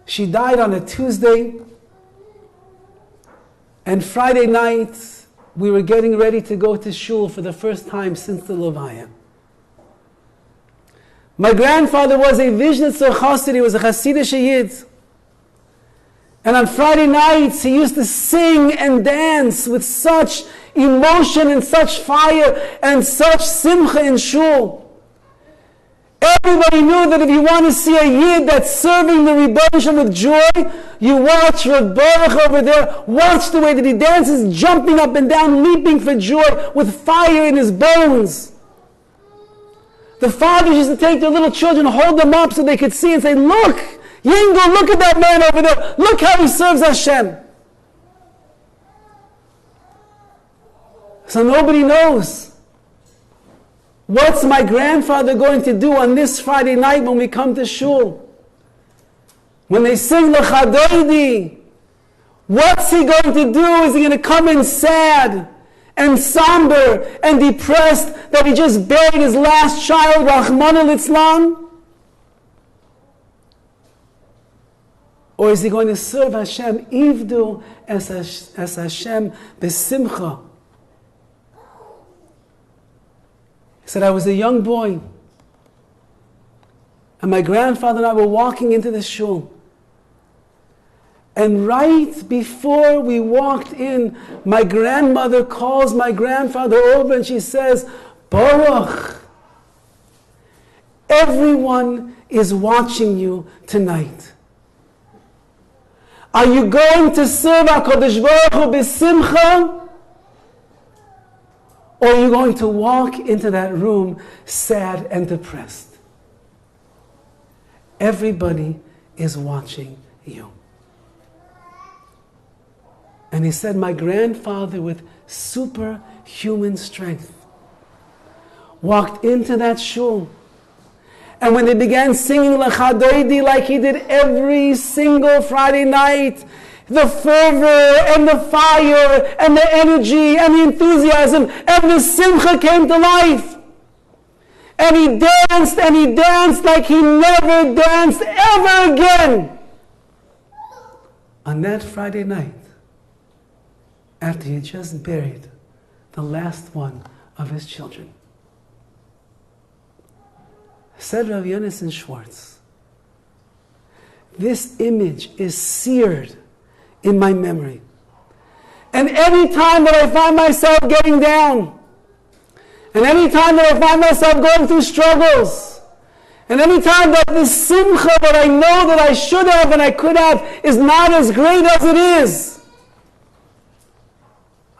She died on a Tuesday, and Friday night, we were getting ready to go to shul for the first time since the Levaya. My grandfather was a Vishnitzer Chassid, he was a Hasidic Yid. And on Friday nights, he used to sing and dance with such emotion and such fire and such simcha in shul. Everybody knew that if you want to see a Yid that's serving the Rebbeinu with joy, you watch Rav Baruch over there, watch the way that he dances, jumping up and down, leaping for joy, with fire in his bones. The fathers used to take their little children, hold them up so they could see and say, look, Yingo, look at that man over there, look how he serves Hashem. So nobody knows. What's my grandfather going to do on this Friday night when we come to shul? When they sing Lecha Doidi, what's he going to do? Is he going to come in sad and somber and depressed that he just buried his last child, Rahmana Litzlan? Or is he going to serve Hashem? Ivdu as Hashem besimcha. He said, I was a young boy, and my grandfather and I were walking into the shul. And right before we walked in, my grandmother calls my grandfather over and she says, Baruch, everyone is watching you tonight. Are you going to serve HaKadosh Baruch Hu b'simcha? Or are you going to walk into that room sad and depressed? Everybody is watching you. And he said, my grandfather with superhuman strength walked into that shul. And when they began singing Lecha Doidi like he did every single Friday night, the fervor and the fire and the energy and the enthusiasm and the Simcha came to life. And he danced like he never danced ever again. On that Friday night, after he had just buried the last one of his children. Said Rav Yonason Schwartz, this image is seared in my memory. And every time that I find myself getting down, and every time that I find myself going through struggles, and every time that the simcha that I know that I should have and I could have is not as great as it is,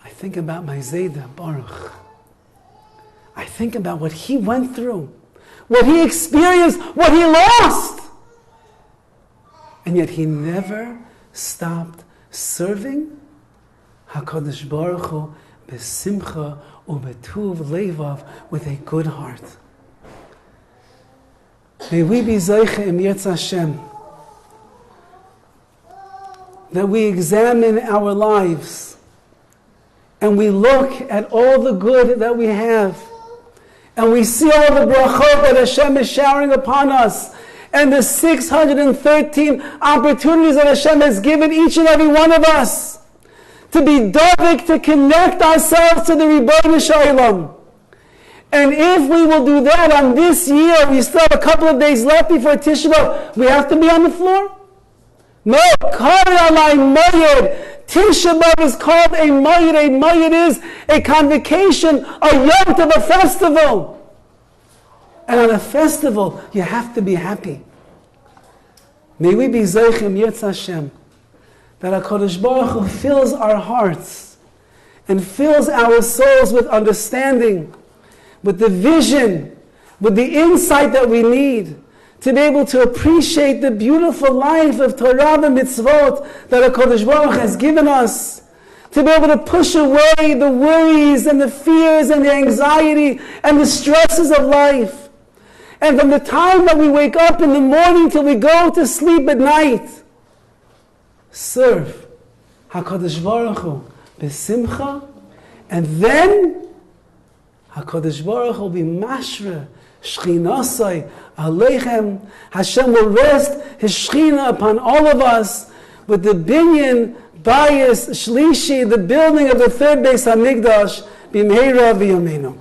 I think about my Zayda Baruch. I think about what he went through, what he experienced, what he lost. And yet he never stopped serving HaKadosh Baruch Hu b'simcha u'betuv levav, with a good heart. May we be Zeicha im Yetz Hashem, that we examine our lives and we look at all the good that we have, and we see all the brachot that Hashem is showering upon us, and the 613 opportunities that Hashem has given each and every one of us to be Dovid, to connect ourselves to the Ribono Shel Olam. And if we will do that on this year, we still have a couple of days left before Tisha B'Av, we have to be on the floor? No, Kar Alai Moyed. Tisha B'Av is called a Moyed. A Moyed is a convocation, a yom tov, a festival. And on a festival, you have to be happy. May we be Zeichim Yetz Hashem, that HaKadosh Baruch Hu fills our hearts and fills our souls with understanding, with the vision, with the insight that we need to be able to appreciate the beautiful life of Torah and mitzvot that HaKadosh Baruch Hu has given us, to be able to push away the worries and the fears and the anxiety and the stresses of life. And from the time that we wake up in the morning till we go to sleep at night, serve HaKadosh Baruch Hu b'simcha, and then HaKadosh Baruch Hu will be mashra Shechinasai Aleichem. Hashem will rest His Shechina upon all of us with the binyan Beis Shlishi, the building of the third Beis HaMikdash, b'mheira v'yameinu.